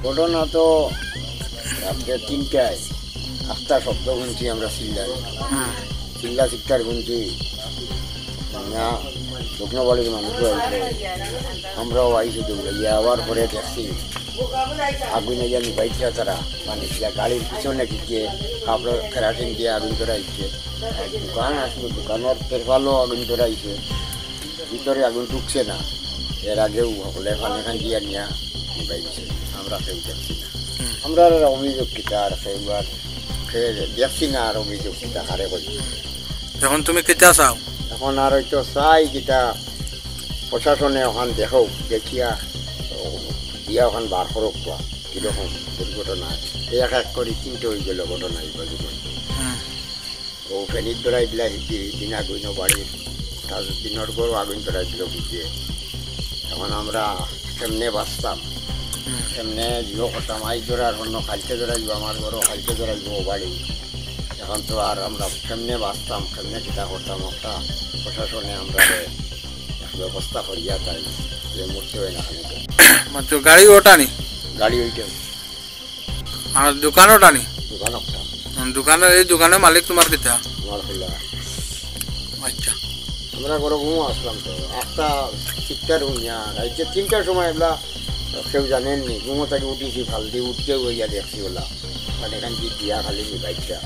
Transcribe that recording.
ঘটনা তো রাত্রে 3টায় একটা শব্দ শুনছি আমরা চিল্লা চিৎকার শুনছি না যজ্ঞবাড়ির মানুষও আইছে, আমরাও আইছি দৌড়াইয়া। আবার পরে দেখছি আগুনে গিয়ে নিবাইছে তারা, মানে গাড়ির পিছনে গিয়ে কাপড় কেরাটিন দিয়ে আগুন ধরাইছে। দোকান আসলো, দোকানের তেরপালও আগুন ধরাইছে, ভিতরে আগুন ঢুকছে না। এর আগেও হলে ফানে দিয়ে নিয়ে নিবাইছে, আমরা কেউ দেখছি না। আমরা আর অভিযোগ কিতা আর সেইবার দেখছি না, আর অভিযোগ কিতা হারে করছি। এখন তুমি কেতিয়া চাও? এখন আর হয়তো চাই কিতা প্রশাসনে ওখান দেখো, দেখিয়া দিয়া ওখান বার করক বা কিরকম দুর্ঘটনা। এক এক করে 3টে হয়ে গেল ঘটনা এই বাজুবন। ও ফেনির ধরাই দিলা দিন আগুন বাড়ির দিনের গরু আগুন ধরাই দিল বুঝিয়ে। এখন আমরা কেমনে বাঁচতাম, কেমনে জিও করতাম। আই ধরার অন্য খালতে ধরাইব, আমার ঘরও খালতে ধরাইব বাড়ি। এখন তো আর আমরা কেমনে বাঁচতাম, কেমনে চিন্তা করতাম। একটা প্রশাসনে আমরা ব্যবস্থা করিয়া তাই যে মরতে হয় না। মাত্র গাড়ি ওটানি, গাড়ি ওইটা আর দোকান ওটানি। দোকান একটা দোকানের এই দোকানের মালিক তোমার কেতিয়া? আমার হইলা আচ্ছা, আমরা ঘরে ঘুমো আসলাম তো একটা চিৎকার শুনিয়া রাইতে 3টার সময় এগুলা কেউ জানেননি। ঘুমো থেকে উঠিছি, ভাল দিয়ে উঠতেও হইয়া দেখছি ওলা মানে এখান দিয়ে দিয়া খালি নিবাইছা।